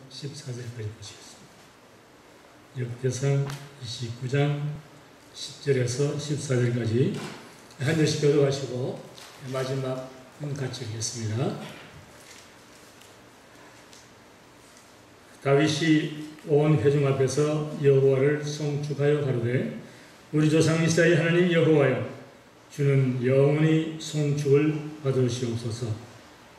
14절까지 보시겠습니다. 역대상 29장 10절에서 14절까지 한 절씩 교독하시고 마지막은 같이 읽겠습니다. 다윗이 온 회중 앞에서 여호와를 송축하여 가로되 우리 조상 이스라엘 하나님 여호와여 주는 영원히 송축을 받으시옵소서.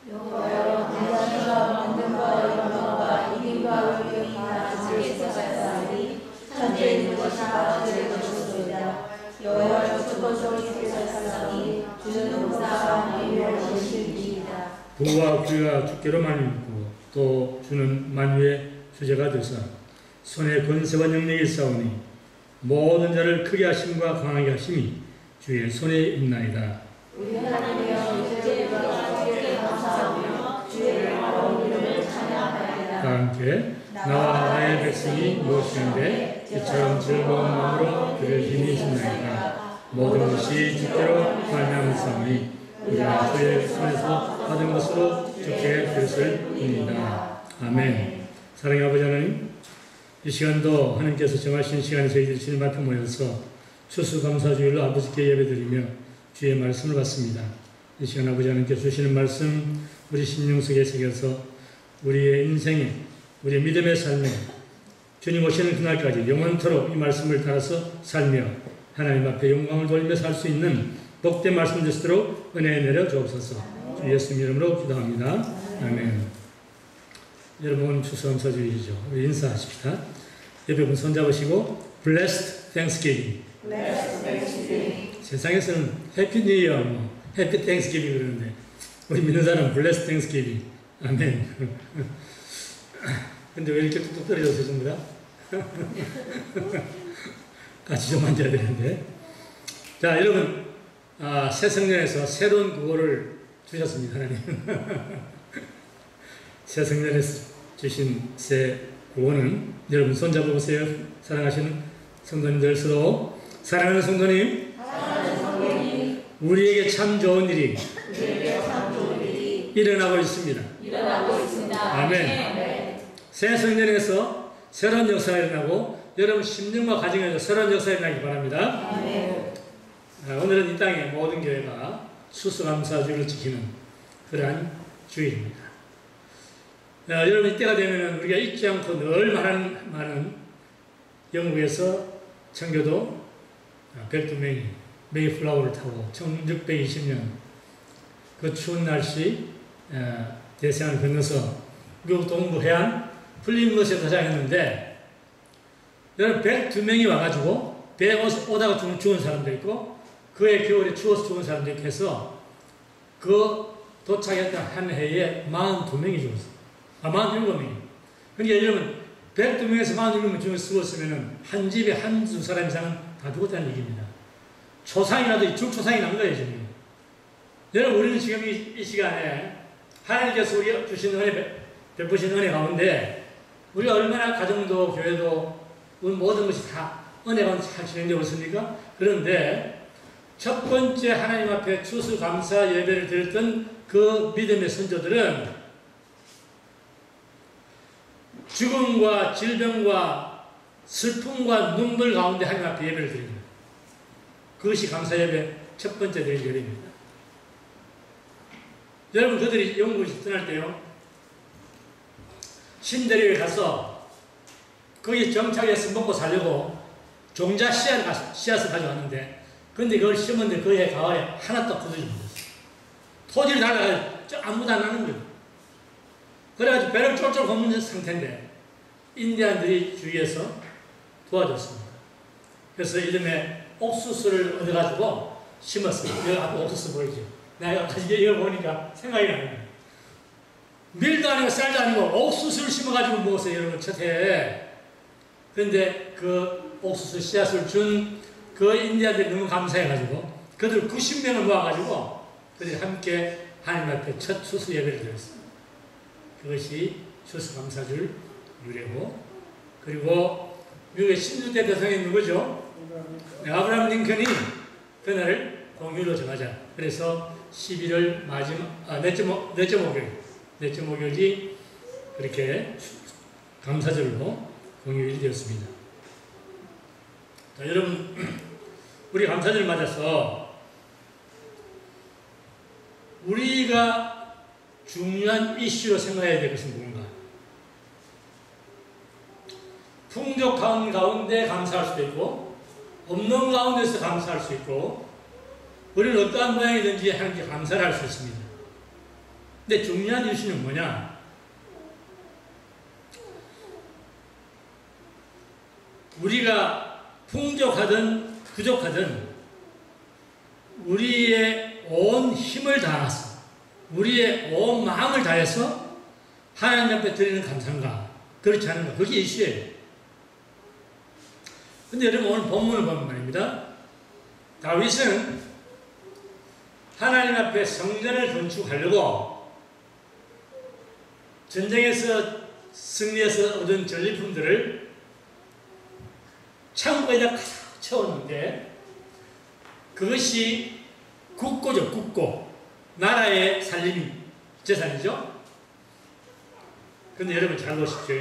여호와여 만장과 만등과 영광과 이김과 의경과 주께서 살사하니 천지에 있는 것이 다 주의 것이소이다. 여호와여 주께서 살사하니 주는 용사와 인류의 신이시이다. 부와 귀가 주께로만 있고 또 주는 만유의 주제가 되사 손에 권세와 능력이 있사오니 모든 자를 크게 하심과 강하게 하심이 주의 손에 있나이다. 우리 하나님이여 주께서 주께 감사하며 주의 영화로운 이름을 찬양하나이다. 다 함께 나와 나의 백성이 무엇이는데 이처럼 즐거운 마음으로 그를 힘이 있나이다. 모든 것이 주께로 말미암았사오니 우리가 주의 손에서 받은 것으로 주께 드렸을 뿐이다. 아멘. 사랑의 아버지 하나님, 이 시간도 하나님께서 정하신 시간에 저희들이 주님 앞에 모여서 추수감사주일로 아버지께 예배드리며 주의 말씀을 받습니다. 이 시간 아버지 하나님께서 주시는 말씀 우리 심령 속에 새겨서 우리의 인생에, 우리의 믿음의 삶에 주님 오시는 그날까지 영원토록 이 말씀을 따라서 살며 하나님 앞에 영광을 돌리며 살 수 있는 복된 말씀 되시도록 은혜 내려 주옵소서. 주 예수 이름으로 기도합니다. 아멘. 여러분 추수감사주일이죠. 우리 인사하십시다. 옆에 분 손잡으시고 Blessed Thanksgiving. 세상에서는 해피 뉴 이어, 해피 땡스기빙 그러는데 우리 믿는 사람은 블레스 땡스기빙. 아멘. 근데 왜 이렇게 뚝뚝 떨어져서 전부 다? 같이 좀 앉아야 되는데. 자, 여러분, 새 성년에서 새로운 구호를 주셨습니다, 하나님. 새 성년에서 주신 새 구호는 여러분 손잡아 보세요. 사랑하시는 성도님들 서로 사랑하는 성도님, 우리에게 참 좋은 일이 일어나고 있습니다. 아멘. 새 성년에서 새로운 역사가 일어나고 여러분 심령과 가정에서 새로운 역사가 일어나기 바랍니다. 오늘은 이 땅의 모든 교회가 추수감사주일을 지키는 그러한 주일입니다. 여러분 이때가 되면 우리가 잊지 않고 늘 말하는 영국에서 청교도 12명이 메이플라워를 타고 1620년 그 추운 날씨 대서양을 건너서 미국 동부 해안 플리머스에 도착했는데 여러분 102명이 와가지고 배에 오다가 죽은 사람도 있고 그해 겨울에 추워서 죽은 사람도 있고 해서 그 도착했던 한 해에 42명이 죽었어요. 47명이. 그러니까 여러분 102명에서 47명이 죽었으면 한 집에 한두 사람 이상은 다 죽었다는 얘기입니다. 초상이라도 죽초상이 난 거예요, 지금. 여러분, 우리는 지금 이 시간에 하나님께서 우리가 주신 은혜, 베푸신 은혜 가운데 우리가 얼마나 가정도 교회도 우리 모든 것이 다 은혜 가운데 잘 진행되고 있습니까? 그런데 첫 번째 하나님 앞에 추수감사 예배를 드렸던 그 믿음의 선조들은 죽음과 질병과 슬픔과 눈물 가운데 하나님 앞에 예배를 드립니다. 그것이 감사 예배 첫 번째 드린 예배입니다. 여러분 그들이 영국에서 떠날 때요 신대리에 가서 거기 정착해서 먹고 살려고 종자 씨앗을 가져왔는데 근데 그걸 심었는데 그 해 가을에 하나도 굳어지지 못했어요. 토지를 달라가지고 아무도 안 나는 거예요. 그래가지고 배를 쫄쫄 걷는 상태인데 인디안들이 주위에서 도와줬습니다. 그래서 이름에 옥수수를 얻어가지고 심었어요. 여기 앞에 옥수수 보이죠? 내가 이거 보니까 생각이 나요. 밀도 아니고 쌀도 아니고 옥수수를 심어가지고 먹었어요, 여러분, 첫 해에. 그런데 그 옥수수 씨앗을 준 그 인디안들이 너무 감사해가지고 그들 90명을 모아가지고 그들이 함께 하나님 앞에 첫 추수 예배를 드렸어요. 그것이 추수감사절 유래고 그리고 미국의 신주대 대통령이 누구죠? 아브라함 링컨이 그날을 공휴일로 정하자. 그래서 11월 넷째 목요일이 그렇게 감사절로 공휴일이 되었습니다. 자, 여러분, 우리 감사절 맞아서 우리가 중요한 이슈로 생각해야 될 것은 뭔가? 풍족한 가운데 감사할 수도 있고, 없는 가운데서 감사할 수 있고, 우리는 어떠한 모양이든지 하나님께 감사를 할 수 있습니다. 근데 중요한 이슈는 뭐냐? 우리가 풍족하든 부족하든 우리의 온 힘을 다해서, 우리의 온 마음을 다해서 하나님 앞에 드리는 감사인가? 그렇지 않은가? 그게 이슈예요. 근데 여러분, 오늘 본문을 보면 말입니다. 다윗은 하나님 앞에 성전을 건축하려고 전쟁에서 승리해서 얻은 전리품들을 창고에다 가득 채웠는데, 그것이 국고죠, 국고. 나라의 살림 재산이죠. 근데 여러분 잘 보십시오.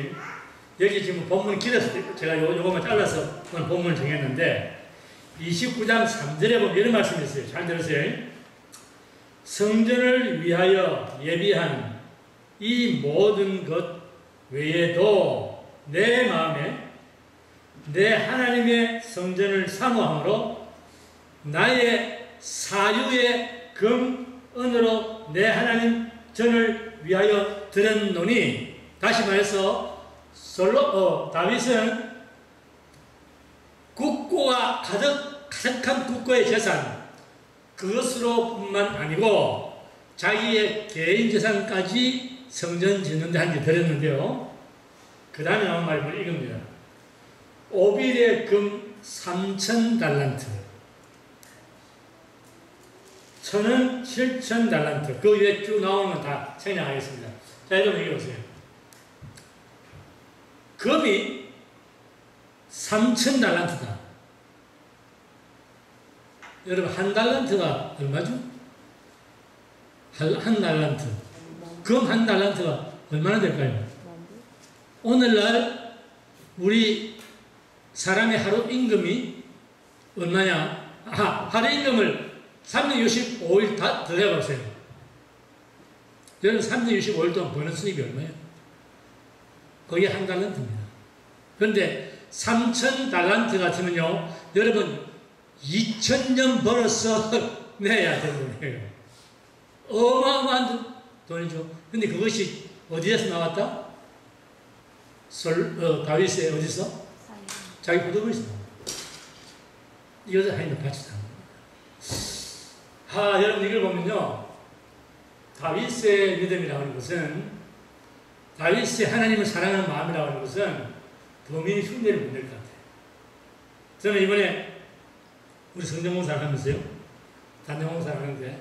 여기 지금 본문 길어서 제가 요거만 잘라서 오늘 본문을 정했는데, 29장 3절에 보면 이런 말씀이 있어요. 잘 들으세요. 성전을 위하여 예비한 이 모든 것 외에도 내 마음에 내 하나님의 성전을 사모함으로 나의 사유의 금, 은으로 내 하나님 전을 위하여 드렸노니, 다시 말해서 다윗은 국고가 가득한 국고의 재산, 그것으로뿐만 아니고 자기의 개인 재산까지 성전 짓는 데 한 개 드렸는데요. 그 다음에 나온 말을 이겁니다. 오빌의 금 3,000달란트, 천은 7,000달란트, 그 위에 쭉 나오는 건 다 생략하겠습니다. 자, 여러분 읽어보세요. 금이 3,000달란트다. 여러분, 한 달란트가 얼마죠? 한 달란트. 금 한 달란트가 얼마나 될까요? 오늘날 우리 사람의 하루 임금이 얼마냐? 하루 임금을 365일 다 더해보세요. 여러분, 365일 동안 버는 수입이 얼마예요? 그게 한 달란트입니다. 그런데 3,000달란트 같으면요, 여러분 2,000년 벌어서 내야 되는 거예요. 어마어마한 돈이죠. 근데 그것이 어디에서 나왔다? 다윗의 어디서? 자기 부도에서 나왔다. 이것을 하나님의 바치다. 여러분 이걸 보면요, 다윗의 믿음이라고 하는 것은, 다윗의 하나님을 사랑하는 마음이라고 하는 것은 범인이 흉내를 못 낼 것 같아요. 저는 이번에 우리 성전공사를 하면서요, 단장공사를 하는데,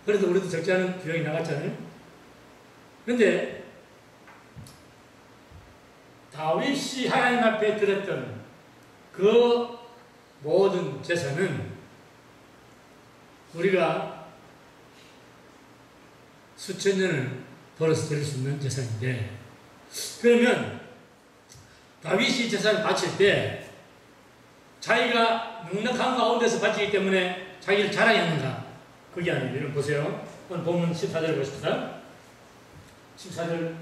그래도 우리도 적지 않은 비용이 나갔잖아요. 그런데 다윗이 하나님 앞에 드렸던 그 모든 재산은 우리가 수천 년을 벌어서 드릴 수 있는 재산인데, 그러면 다윗이 재산을 바칠 때 자기가 넉넉한 가운데서 바치기 때문에 자기를 자랑했는가? 그게 아니에요. 여러분 보세요. 오늘 본문 14절 보십시다. 14절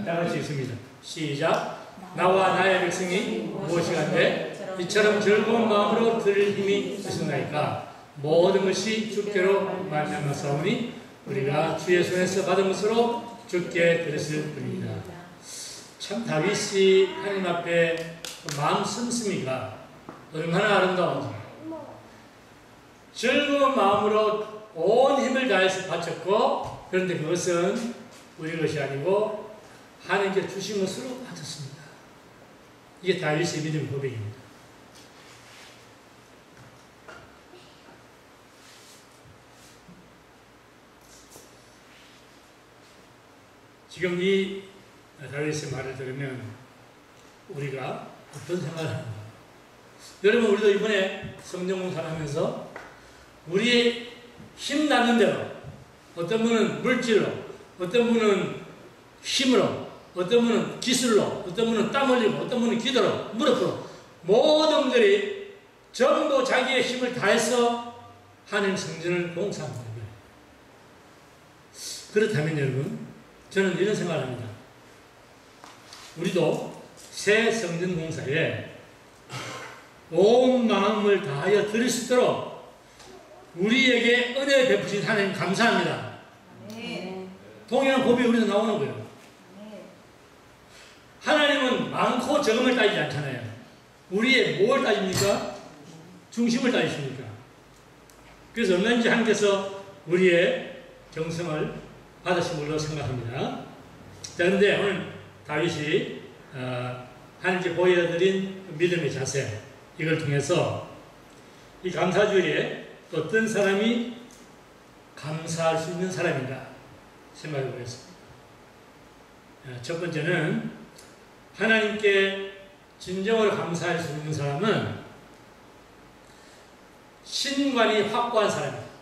다 같이 읽습니다. 시작. 나와 나의 백성이 무엇이간데 이처럼 즐거운 마음으로 드릴 힘이 있었나이까. 모든 것이 주께로 말미암았사오니 우리가 주의 손에서 받은 것으로 주께 드렸을 뿐입니다. 참 다윗이 하나님 앞에 마음 씀씀이가 얼마나 아름다운지, 즐거운 마음으로 온 힘을 다해서 바쳤고, 그런데 그것은 우리 것이 아니고 하나님께 주신 것으로 받았습니다. 이게 다윗의 믿음 고백입니다. 지금 이 다윗의 말을 들으면 우리가 어떤 생각을 하는가? 여러분, 우리도 이번에 성전공사를 하면서 우리의 힘나는 대로, 어떤 분은 물질로, 어떤 분은 힘으로, 어떤 분은 기술로, 어떤 분은 땀 흘리고, 어떤 분은 기도로, 무릎으로 모든 분들이 전부 자기의 힘을 다해서 하나님 성전을 공사하는 거예요. 그렇다면 여러분, 저는 이런 생각을 합니다. 우리도 새 성전 공사에 온 마음을 다하여 드릴 수 있도록 우리에게 은혜 베푸신 하나님 감사합니다. 동일한 고백이 우리도 나오는 거예요. 하나님은 많고 적음을 따지지 않잖아요. 우리의 뭘 따집니까? 중심을 따지십니까? 그래서 얼마든지 하나님께서 우리의 정성을 받으신 걸로 생각합니다. 자, 그런데 오늘 다윗이 하나님께 보여드린 믿음의 자세, 이걸 통해서 이 감사주일에 어떤 사람이 감사할 수 있는 사람인가 생각해 보겠습니다. 첫 번째는 하나님께 진정으로 감사할 수 있는 사람은 신관이 확고한 사람입니다.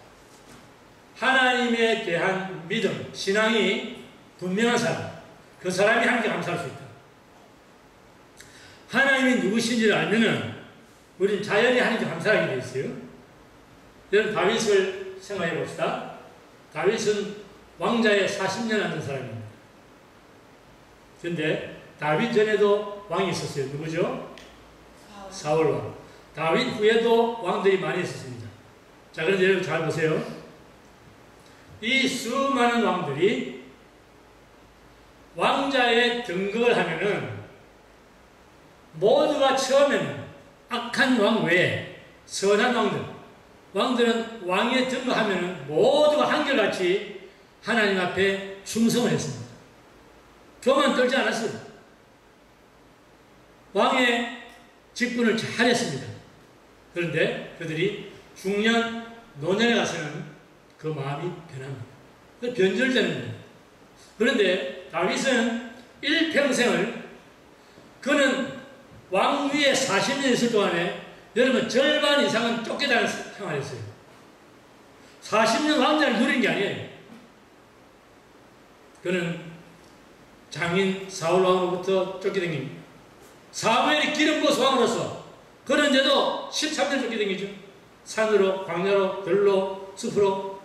하나님에 대한 믿음, 신앙이 분명한 사람, 그 사람이 하나님께 감사할 수 있다. 하나님이 누구신지를 알면은 우리는 자연히 하나님께 감사하게 되어 있어요. 여러분, 다윗을 생각해 봅시다. 다윗은 왕자에 40년 앉은 사람입니다. 그런데 다윗 전에도 왕이 있었어요. 누구죠? 사울왕. 다윗 후에도 왕들이 많이 있었습니다. 자, 그런데 여러분 잘 보세요. 이 수많은 왕들이 왕자에 등극을 하면은 모두가 처음에는 악한 왕 외에 선한 왕들은 왕에 등극하면은 모두가 한결같이 하나님 앞에 충성을 했습니다. 교만 떨지 않았어요. 왕의 직분을 잘했습니다. 그런데 그들이 중년 노년에 가서는 그 마음이 변합니다. 변절되는 거예요. 그런데 다윗은 일평생을 그는 왕위에 40년 있을 동안에 여러분 절반 이상은 쫓겨다니는 생활을 했어요. 40년 왕자를 누린 게 아니에요. 그는 장인 사울왕으로부터 쫓겨다닙니다. 사무엘이 기름 부어서 왕으로서 그런데도 13년 쫓겨다니죠. 산으로, 광야로, 들로, 숲으로.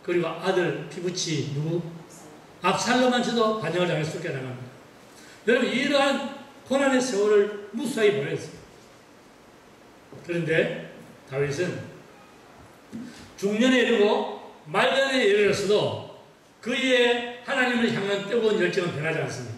그리고 아들 피부치 누구? 압살롬한테도 반역을 당해서 쫓겨나갑니다. 여러분, 이러한 고난의 세월을 무수하게 보냈어요. 그런데 다윗은 중년에 이르고 말년에 이르렀어도 그의 하나님을 향한 뜨거운 열정은 변하지 않습니다.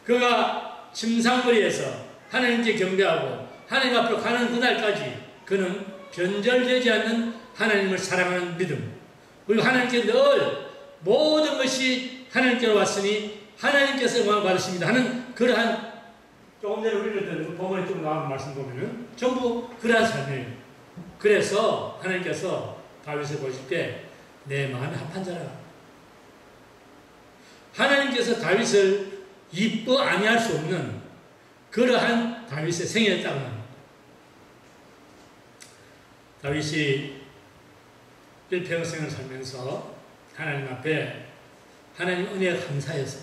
그가 침상거리에서 하나님께 경배하고 하나님 앞으로 가는 그날까지 그는 변절되지 않는 하나님을 사랑하는 믿음, 그리고 하나님께 늘 모든 것이 하나님께로 왔으니 하나님께서 영광을 받으십니다 하는 그러한, 조금 전에 우리가 본문에 좀 나온 말씀 보면은 전부 그러한 삶이에요. 그래서 하나님께서 다윗을 보실 때 내 마음에 합한 자라. 하나님께서 다윗을 이뻐 아니할 수 없는 그러한 다윗의 생애였다고 합니다. 다윗이 일평생을 살면서 하나님 앞에 하나님 은혜에 감사해서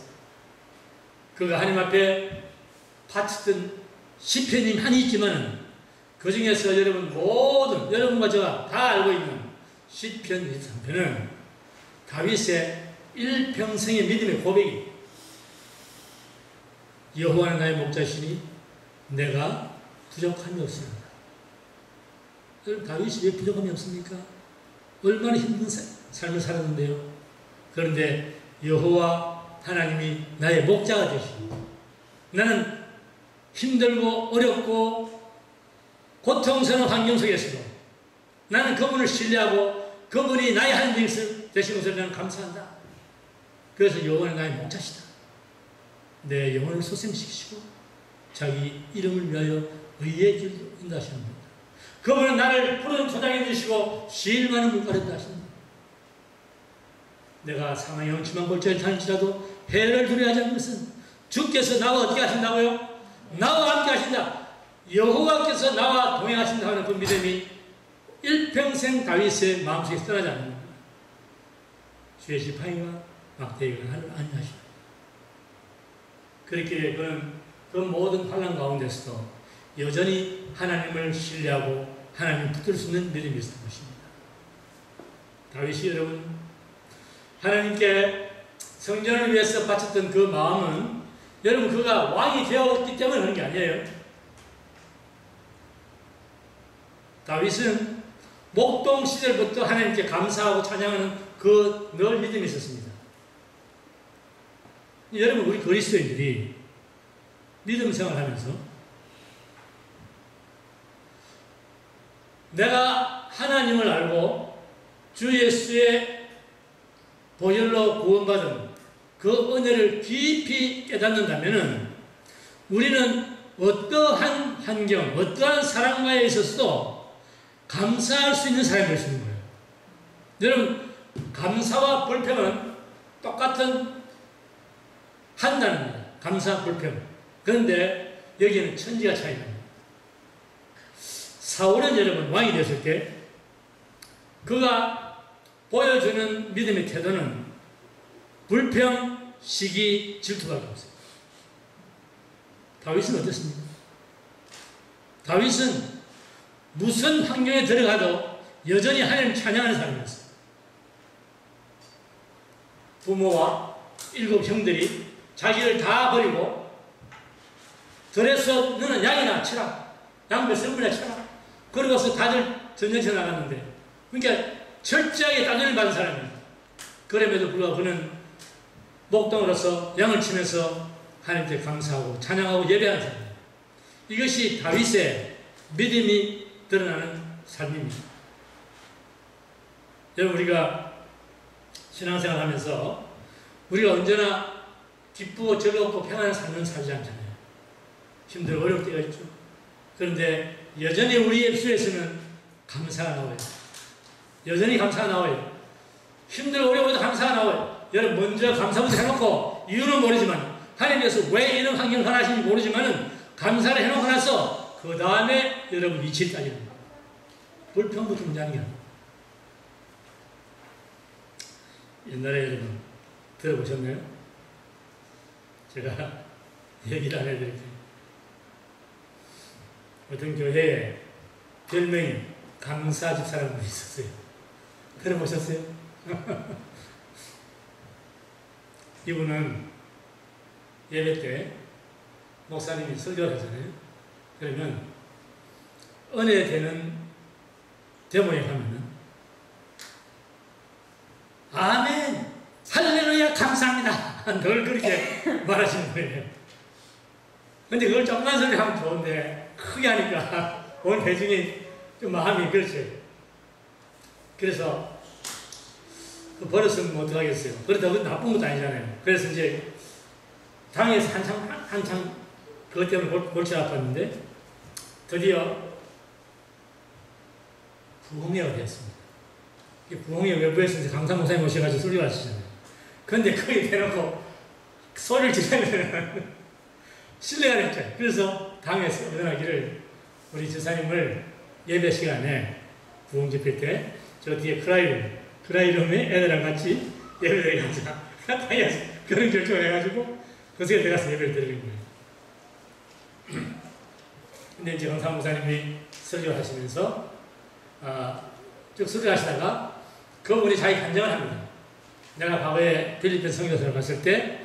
그가 하나님 앞에 바쳤던 시편이 많이 있지만 그 중에서 여러분 모든 여러분과 제가 다 알고 있는 시편 23편은 다윗의 일평생의 믿음의 고백이 여호와는 나의 목자시니 내가 부족함이 없습니다. 여러분, 다윗이 왜 부족함이 없습니까? 얼마나 힘든 삶을 살았는데요. 그런데 여호와 하나님이 나의 목자가 되시니 나는 힘들고 어렵고 고통스러운 환경 속에서도 나는 그분을 신뢰하고 그분이 나의 하나님 되신 것을 나는 감사한다. 그래서 여호와는 나의 목자시다. 내 영혼을 소생시키시고 자기 이름을 위하여 의의 길로 인도하시는 분이다. 그분은 나를 푸른 초장에 드시고 실 많은 물가에 하십니다. 내가 사망의 영침한 골짜기를 다닐지라도 해를 두려워하지 않는 것은 주께서 나와 어떻게 하신다고요? 나와 함께 하신다. 여호와께서 나와 동행하신다 하는 그 믿음이 일평생 다윗의 마음속에 떠나지 않는 겁니다. 주의 지팡이와 막대기가 나를 안위하시다. 그렇게 그 모든 환난 가운데서도 여전히 하나님을 신뢰하고 하나님을 붙들 수 있는 믿음이 있었던 것입니다. 다윗이 여러분 하나님께 성전을 위해서 바쳤던 그 마음은 여러분 그가 왕이 되었기 때문에 그런 게 아니에요. 다윗은 목동 시절부터 하나님께 감사하고 찬양하는 그 늘 믿음이 있었습니다. 여러분 우리 그리스도인들이 믿음 생활하면서 내가 하나님을 알고 주 예수의 보혈로 구원받은 그 은혜를 깊이 깨닫는다면 우리는 어떠한 환경, 어떠한 사랑과에 있어서도 감사할 수 있는 사람이 될 수 있는 거예요. 여러분 감사와 불평은 똑같은 한단입니다. 감사, 불평. 그런데 여기는 천지가 차이 납니다. 사울은 여러분 왕이 됐을 때 그가 보여주는 믿음의 태도는 불평, 시기, 질투가 없어요. 다윗은 어떻습니까? 다윗은 무슨 환경에 들어가도 여전히 하나님 찬양하는 사람이었어요. 부모와 7 형들이 자기를 다 버리고 들에서 너는 양이나 치라. 양 몇 성분이나 치라. 그러고서 다들 전쟁터 나갔는데 그러니까 철저하게 따돌림 받은 사람이에요. 그럼에도 불구하고 그는 목동으로서 양을 치면서 하나님께 감사하고 찬양하고 예배하는 사람이에요. 이것이 다윗의 믿음이 드러나는 삶입니다. 여러분 우리가 신앙생활 하면서 우리가 언제나 기쁘고 즐겁고 평안한 삶을 살지 않잖아요. 힘들고 어려울 때가 있죠. 그런데 여전히 우리 입술에서는 감사가 나와요. 여전히 감사가 나와요. 힘들고 어려워도 감사가 나와요. 여러분 먼저 감사부터 해놓고 이유는 모르지만 하나님께서 왜 이런 환경을 허락하시는지 모르지만은 감사를 해놓고 나서 그 다음에 여러분 위치를 따지는 거예요. 불평부터 문제하는 게 아니에요. 옛날에 여러분 들어보셨나요? 제가 얘기를 안 해드릴게요. 어떤 교회에 별명이 감사 집사라는 분이 있었어요. 들어보셨어요? 이분은 예배 때 목사님이 설교를 하잖아요. 그러면 은혜 되는 데모에 가면은 아멘 할렐루야 감사합니다 늘 그렇게 말하시는 거예요. 근데 그걸 조그만 소리 하면 좋은데 크게 하니까 온 회중이 좀 마음이 그렇죠. 그래서 그 버릇은 뭐 어떡하겠어요. 그렇다고 나쁜 것도 아니잖아요. 그래서 이제 당에서 한창 그것 때문에 골치 아팠는데 드디어 부흥회가 되었습니다. 부흥회 외부에서 이제 강사 목사님 오셔가지고 설교를 하시잖아요. 그런데 거기 대놓고 소리를 지르면 신뢰가 됐죠. 그래서 당에서 일어나기를 우리 지사님을 예배 시간에 부흥 집회 때 저 뒤에 크라이룸에 애들랑 같이 예배를 하자. 당에서 그런 결정을 해가지고 그새 들어가서 예배를 드리는 거예요. 근데 이제 강사 목사님이 설교를 하시면서 쭉 설교하시다가 그분이 자기 간증을 합니다. 내가 과거에 필리핀 선교사를 갔을 때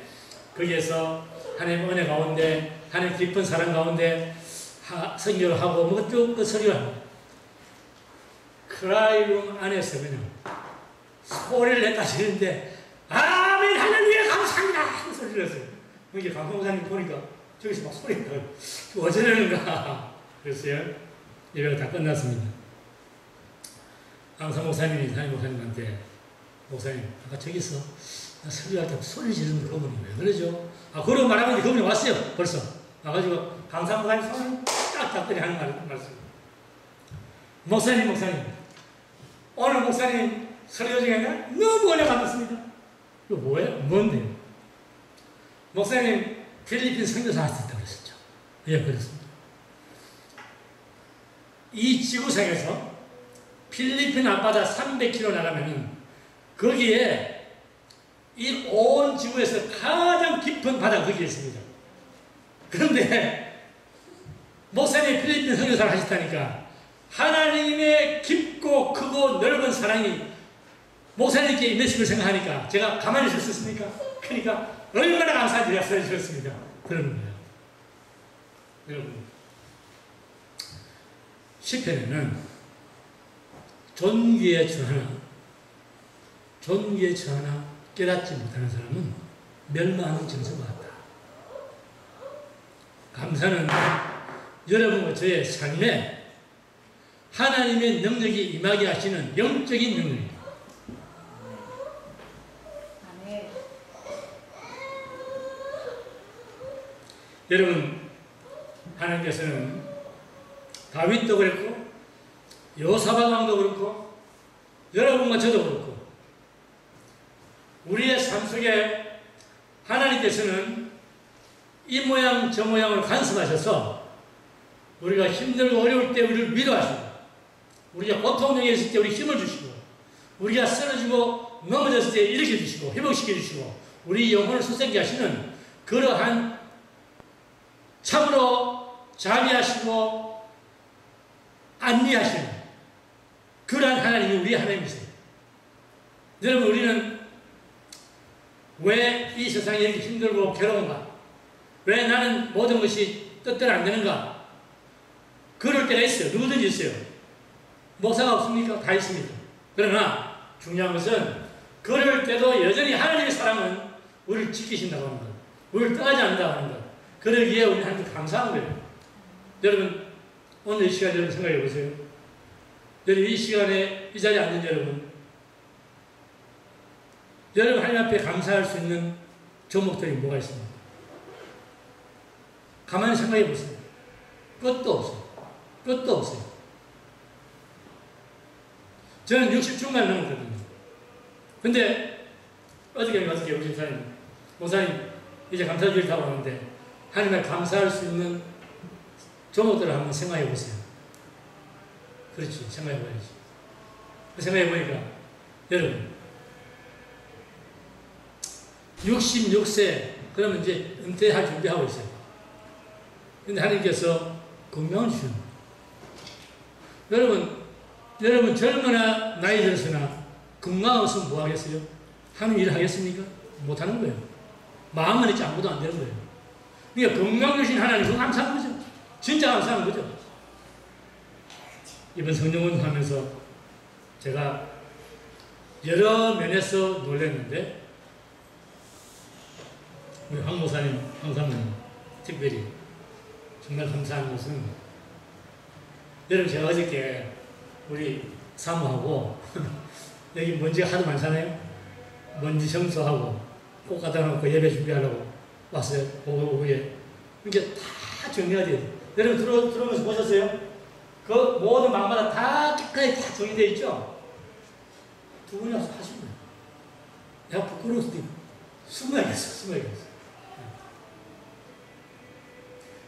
거기에서 하나님 은혜 가운데 하나님 깊은 사랑 가운데 선교를 하고 뭐 쭉 그 설교를 합니다. 크라이룸 안에서 그냥 소리를 냈다 지는데 아멘 할렐루야 감사합니다 하는 소리를 했어요. 이게 강사 목사님 보니까 저기서 막 소리가 어쩌려는가 그랬어요. 예배가 다 끝났습니다. 강사 목사님이 담임 목사님한테 목사님 아까 저기서 설교할 때 소리 지르는 그분이 왜 그러죠? 그러고 말하고 이제 그분이 왔어요. 벌써 와가지고 강사 목사님 손을 딱 잡더니 하는 말씀. 목사님 오늘 목사님 설교 중에 너무 은혜 받았습니다. 이거 뭐예요? 뭔데? 목사님 필리핀 선교사 하셨다고 그랬었죠. 예, 그렇습니다. 이 지구상에서 필리핀 앞바다 300km 나가면은 거기에 이 온 지구에서 가장 깊은 바다가 거기에 있습니다. 그런데 목사님이 필리핀 선교사를 하셨다니까 하나님의 깊고 크고 넓은 사랑이 목사님께 임했음을 생각하니까 제가 가만히 있을 수 있습니까? 그러니까 얼마나 감사한지 제가 써주셨습니다. 그러는 거예요. 여러분, 시편에는 존귀에 처하나 깨닫지 못하는 사람은 멸망하는 정서와 같다. 감사는 여러분과 저의 삶에 하나님의 능력이 임하게 하시는 영적인 능력입니다. 여러분, 하나님께서는 다윗도 그랬고 여호사밧 왕도 그렇고 여러분과 저도 그렇고 우리의 삶 속에 하나님께서는 이 모양 저 모양을 간섭하셔서 우리가 힘들고 어려울 때 우리를 위로하시고 우리가 고통 중에 있을 때 우리 힘을 주시고 우리가 쓰러지고 넘어졌을 때 일으켜주시고 회복시켜주시고 우리 영혼을 수색케 하시는 그러한 참으로 자비하시고 안리하시는 그러한 하나님이 우리 하나님이세요. 여러분, 우리는 왜 이 세상이 이렇게 힘들고 괴로운가? 왜 나는 모든 것이 뜻대로 안 되는가? 그럴 때가 있어요. 누구든지 있어요. 목사가 없습니까? 다 있습니다. 그러나 중요한 것은 그럴 때도 여전히 하나님의 사랑은 우리를 지키신다고 하는 것, 우리를 떠나지 않는다고 하는 것, 그러기에 우리는 하나님께 감사한 거예요. 여러분, 오늘 이 시간 여러분 생각해 보세요. 여러분, 이 시간에 이 자리에 앉은 여러분 하나님 앞에 감사할 수 있는 종목들이 뭐가 있습니까? 가만히 생각해 보세요. 끝도 없어요. 끝도 없어요. 저는 60중간 넘었거든요. 근데 어저께 우리 목사님 이제 감사주일 타고 왔는데 하나님께 감사할 수 있는 종목들을 한번 생각해 보세요. 그렇지, 생각해 봐야지. 생각해 보니까 여러분 66세 그러면 이제 은퇴할 준비하고 있어요. 근데 하나님께서 건강을 주시는 거예요. 여러분 젊으나 나이 들었으나 건강 없으면 뭐 하겠어요? 하는 일을 하겠습니까? 못 하는 거예요. 마음만 있지 아무것도 안 되는 거예요. 그러니까 건강 주신 하나님 그거 감사한 거죠. 진짜 감사한 거죠. 이번 성령원 하면서 제가 여러 면에서 놀랐는데 우리 황 목사님, 황사모님 특별히 정말 감사한 것은 여러분 제가 어저께 우리 사모하고 여기 먼지가 하도 많잖아요. 먼지 청소하고 꽃 갖다 놓고 예배 준비하려고 왔어요. 오후에. 이렇게 다 정리해야 돼요. 여러분 들어오면서 보셨어요? 그 모든 방마다 다 깨끗하게 다 정리되어 있죠? 두 분이 와서 하신 거예요. 내가 부끄러워서 숨어야겠어.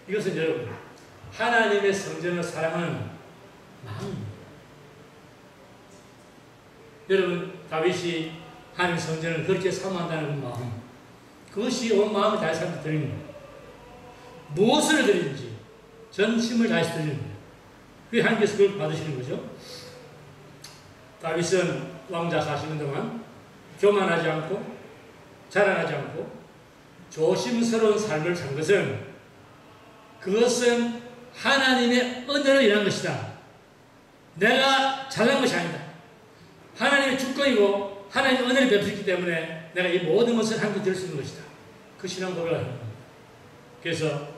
이것은 여러분 하나님의 성전을 사랑하는 마음입니다. 여러분 다윗이 하나님의 성전을 그렇게 사모한다는 그 마음, 그것이 온 마음을 다해서 하나님께 드리는 거예요. 무엇을 드리는지 전심을 다해서 드리는 거예요. 그게 하나님께서 그걸 받으시는 거죠. 다윗은 왕자 40년 동안 교만하지 않고 자랑하지 않고 조심스러운 삶을 산 것은 그것은 하나님의 은혜로 일한 것이다. 내가 잘난 것이 아니다. 하나님의 주권이고 하나님의 은혜를 베풀기 때문에 내가 이 모든 것을 하나님께 드릴 수 있는 것이다. 그 신앙 고백을 하는 겁니다. 그래서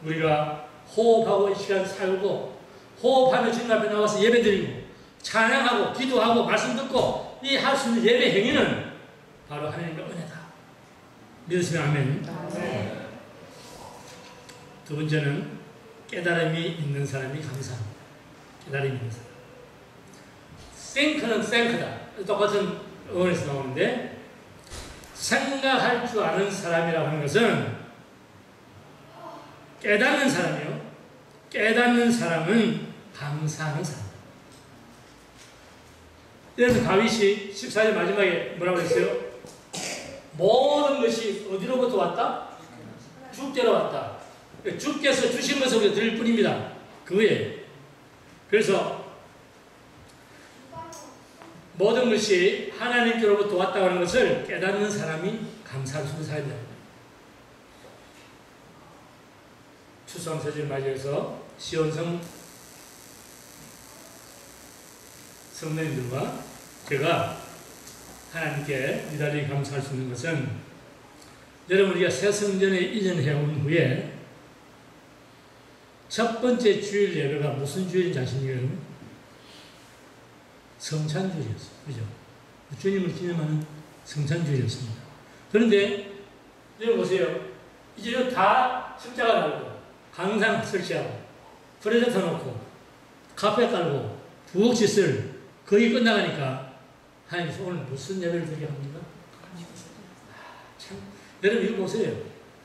우리가 호흡하고 이 시간 살고 호흡하며 주님 앞에 나와서 예배드리고 찬양하고 기도하고 말씀 듣고 이 할 수 있는 예배 행위는 바로 하나님의 은혜다. 믿으시면 아멘. 네. 두 번째는 깨달음이 있는 사람이 감사합니다. 깨달음이 있는 사람. 생크는 생크다. 똑같은 어원에서 나오는데 생각할 줄 아는 사람이라고 하는 것은 깨닫는 사람이요. 깨닫는 사람은 감사하는 사람. 그래서 다윗이 14절 마지막에 뭐라고 했어요? 모든 것이 어디로부터 왔다? 주께로 왔다. 주께서 주신 것을 우리가 드릴 뿐입니다. 그거예요. 그래서 모든 것이 하나님께로부터 왔다고 하는 것을 깨닫는 사람이 감사할 수 있는 사람이다. 추수감사절을 맞이해서 시온성 성도님들과 제가 하나님께 미달리 감사할 수 있는 것은, 여러분 우리가 새 성전에 이전해 온 후에 첫 번째 주일 예배가 무슨 주일인지 아십니까? 성찬주일이었어요. 그죠? 주님을 기념하는 성찬주일이었습니다. 그런데 여기 보세요. 이제 다 십자가 달고 강상 설치하고 프레젠터 놓고 카페 깔고 부엌 짓을 거의 끝나가니까 하나님께서 오늘 무슨 예배를 드리게 합니까? 참, 여러분 이거 보세요.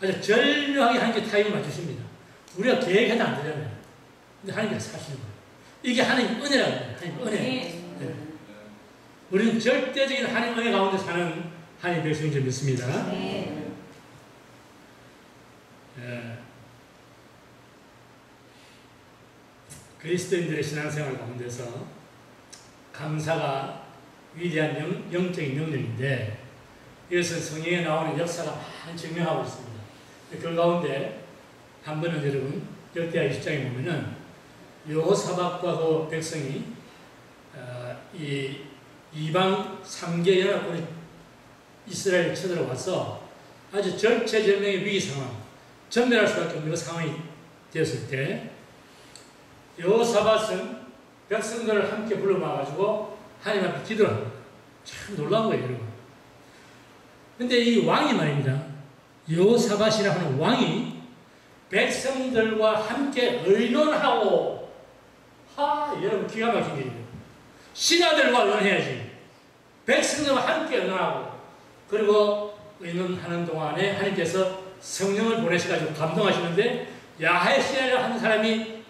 아주 절묘하게 하나님께 타임을 맞추십니다. 우리가 계획해도 안 되잖아요. 근데 하나님께서 사시는 거예요. 이게 하나님 은혜라고 해요. 하나님 은혜. 네. 우리는 절대적인 하나님 은혜 가운데 사는 하나님 백성인 줄 믿습니다. 네. 그리스도인들의 신앙생활 가운데서 감사가 위대한 영적인 능력인데, 이것은 성경에 나오는 역사가 많이 증명하고 있습니다. 그 가운데 한 번은 여러분 역대하 20장에 보면은 여호사밧과 그 백성이 이 이방 3개 연합군이 이스라엘에 쳐들어와서 아주 절체절명의 위기 상황, 전멸할 수밖에 없는 그 상황이 되었을 때 여호사밧은 백성들을 함께 불러 모아가지고 하나님 앞에 기도를 합니다. 참 놀라운 거예요, 여러분. 근데 이 왕이 말입니다. 여호사밧이라고 하는 왕이 백성들과 함께 의논하고, 여러분 기가 막힌 일이에요. 신하들과 의논해야지. 백성들과 함께 의논하고, 그리고 의논하는 동안에 하나님께서 성령을 보내셔가지고 감동하시는데, 야훼 신하를 하는 사람이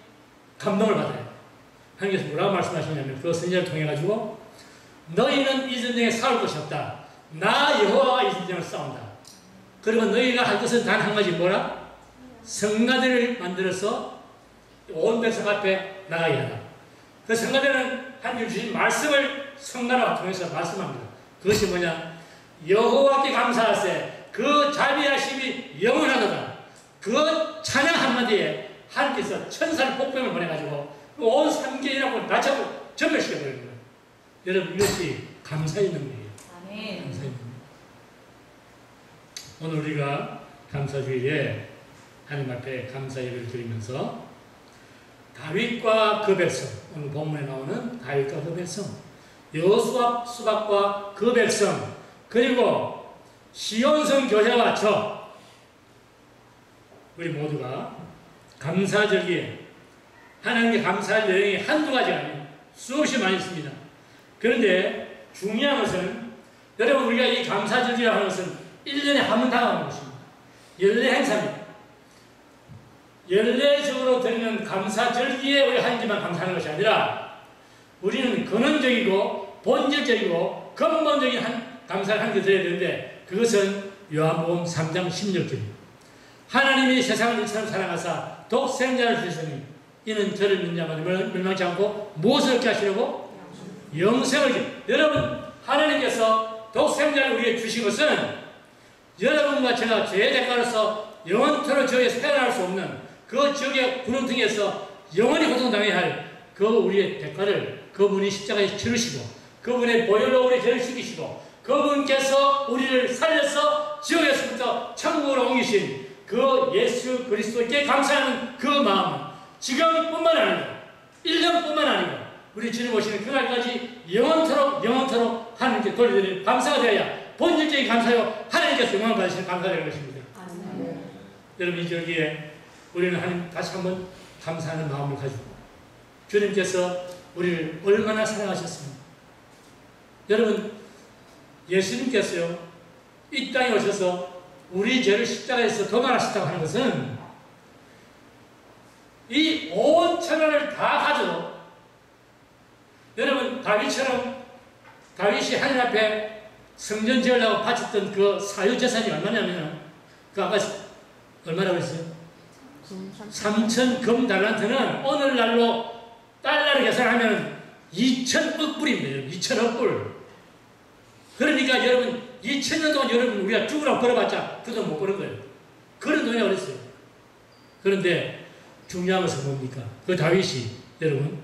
감동을 받아요. 하나님께서 뭐라고 말씀하시냐면, 그 선지자를 통해가지고 너희는 이 전쟁에 싸울 것이 없다. 나 여호와가 이 전쟁을 싸운다. 그리고 너희가 할 것은 단 한 가지, 뭐라? 성가대를 만들어서 온 백성 앞에 나가게 하라. 그 성가대는 하나님 주신 말씀을 성가대와 통해서 말씀합니다. 그것이 뭐냐? 여호와께 감사하세. 그 자비하심이 영원하도다. 그 찬양 한마디에 하나님께서 천사를 복병을 보내가지고 온 3개이라고 다 전멸시켜버리는 거예요. 여러분 이것이 감사의 능력이에요. 감사의 능력. 오늘 우리가 감사주일에 하나님 앞에 감사 예배를 드리면서 다윗과 그 백성, 오늘 본문에 나오는 다윗과 그 백성, 여호사밧과 그 백성, 그리고 시온성 교회와 저, 우리 모두가 감사절기에 하나님께 감사할 여행이 한두 가지가 아니에요. 수없이 많이 있습니다. 그런데 중요한 것은, 여러분 우리가 이 감사절기라고 하는 것은 1년에 한 번 다가오는 것입니다. 연례 행사입니다. 연례적으로 드리는 감사절기에 우리 하나님께만 감사하는 것이 아니라, 우리는 근원적이고 본질적이고 근본적인 감사를 하나님께 드려야 되는데, 그것은 요한복음 3장 16절입니다. 하나님이 세상을 이처럼 사랑하사 독생자를 주시니 이는 저를 믿는 자마다 멸망치 않고 무엇을 얻게 하시려고? 영생을 주시고. 여러분 하나님께서 독생자를 우리에게 주신 것은 여러분과 제가 죄의 대가로서 영원토록 저에게 태어날 수 없는 그 지옥의 구렁텅이에서 영원히 고통당해야 할 그 우리의 대가를 그분이 십자가에 치르시고, 그분의 보혈로 우리 죄를 씻기시고, 그분께서 우리를 살려서 지옥에서부터 천국으로 옮기신 그 예수 그리스도께 감사하는 그 마음은 지금뿐만 아니고 1년뿐만 아니고 우리 주님 오시는 그날까지 영원토록 하나님께 돌려드리는 감사가 되어야 본질적인 감사요, 하나님께서 영광을 받으시는 감사가 되는 것입니다. 여러분 이 절기에 우리는 하나님 다시 한번 감사하는 마음을 가지고, 주님께서 우리를 얼마나 사랑하셨습니까? 여러분 예수님께서요 이 땅에 오셔서 우리 죄를 십자가에서 도말하셨다고 하는 것은 이 온 천하를 다 가지고, 여러분 다윗처럼, 다윗이 하나님 앞에 성전 지으려고 바쳤던 그 사유재산이 얼마냐면, 그 아까 얼마라고 했어요? 3,000금 달란트는 오늘날로 달러로 계산하면 2,000억 불입니다. 2,000억 불. 그러니까 여러분 2,000년 동안 여러분 우리가 죽으라고 벌어봤자 그 돈 못 버는 거예요. 그런 돈이 어딨어요. 그런데 중요한 것은 뭡니까? 그 다윗이 여러분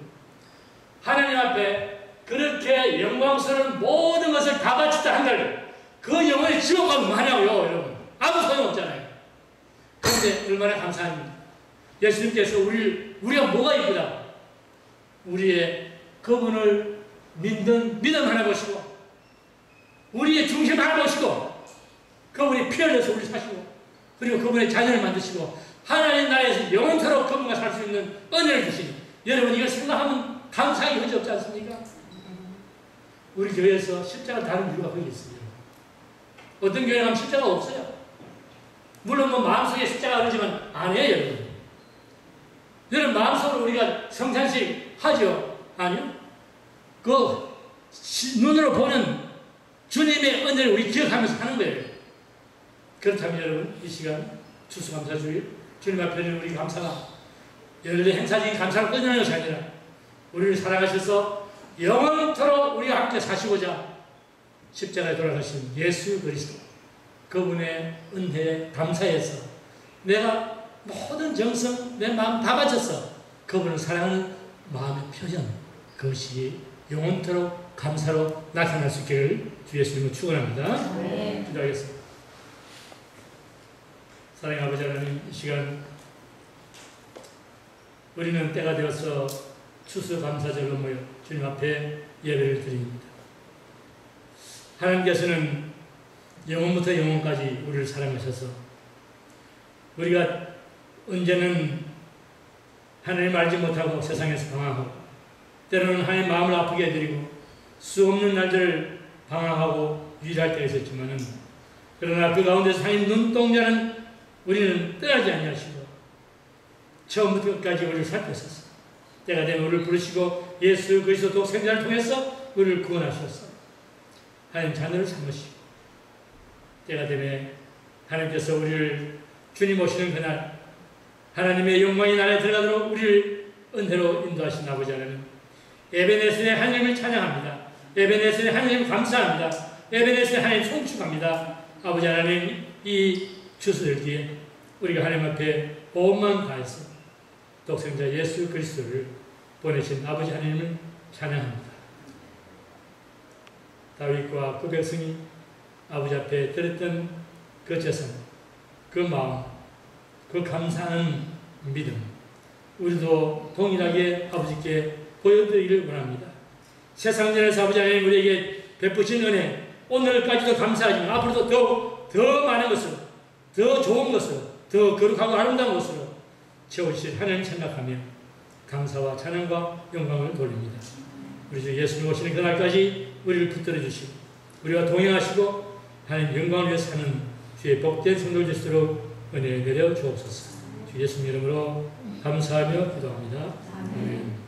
하나님 앞에 그렇게 영광스러운 모든 것을 다 바쳤다 한들 그 영혼이 지옥 가면 뭐하냐고요 여러분. 아무 소용없잖아요. 그런데 얼마나 감사합니다. 예수님께서 우리가 뭐가 이쁘다. 우리의 그분을 믿는 믿음 하나 보시고 우리의 중심 하나 보시고 그분이 피 흘려서 우리 사시고 그리고 그분의 자녀를 만드시고 하나님 나라에서 영원토록 그분과 살 수 있는 은혜를 주시니 여러분 이걸 생각하면 감사하기 흐지없지 않습니까? 우리 교회에서 십자가를 다룬 이유가 거기 있어요. 어떤 교회에 가면 십자가가 없어요. 물론 뭐 마음속에 십자가가 그러지만 안 해요 여러분. 여러분 마음속으로 우리가 성찬식 하죠? 아니요. 그 눈으로 보는 주님의 은혜를 우리 기억하면서 하는 거예요. 그렇다면 여러분 이 시간 추수감사주일 주님 앞에는 우리 감사가 여러분의 행사적인 감사를 끊어내는 것이 아니라 우리를 살아가셔서 영원토록 우리가 함께 사시고자 십자가에 돌아가신 예수 그리스도 그분의 은혜에 감사해서 내가 모든 정성 내 마음 다 바쳐서 그분을 사랑하는 마음의 표현 그것이 영원토록 감사로 나타날 수 있기를 주 예수님을 축원합니다. 네. 기도하겠습니다. 사랑의 아버지 하나님 이 시간 우리는 때가 되어서 추수감사절로 모여 주님 앞에 예배를 드립니다. 하나님께서는 영원부터 영원까지 우리를 사랑하셔서 우리가 언제는 하나님 알지 못하고 세상에서 방황하고 때로는 하나님 마음을 아프게 해드리고 수 없는 날들을 방황하고 유일할 때가 있었지만은 그러나 그 가운데서 하나님 눈동자는 우리는 떠나지 아니하시고 처음부터 끝까지 우리를 살펴서 때가 되면 우리를 부르시고 예수 그리스도 독생자를 통해서 우리를 구원하셔서 하나님 자녀를 삼으시고 때가 되면 하나님께서 우리를 주님 오시는 그날 하나님의 영광의 나라에 들어가도록 우리를 은혜로 인도하신 아버지 하나님 에베네셀의 하나님을 찬양합니다. 에베네셀의 하나님 감사합니다. 에베네셀의 하나님 송축합니다. 아버지 하나님 이 추수절기에 우리가 하나님 앞에 온 마음 다해서 독생자 예수 그리스도를 보내신 아버지 하나님을 찬양합니다. 다윗과 그 백성이 아버지 앞에 드렸던 그 재산, 그 마음, 그 감사하는 믿음 우리도 동일하게 아버지께 보여드리기를 원합니다. 세상전에서 아버지 하나님 우리에게 베푸신 은혜 오늘까지도 감사하지만 앞으로도 더 많은 것을 더 좋은 것을 더 거룩하고 아름다운 것으로 채우실 하나님 생각하며 감사와 찬양과 영광을 돌립니다. 우리 주 예수님 오시는 그날까지 우리를 붙들어 주시고 우리와 동행하시고 하나님 영광을 위해 사는 주의 복된 성도를 주시도록 은혜 내려 주옵소서. 주 예수님 이름으로 감사하며 기도합니다. 아멘.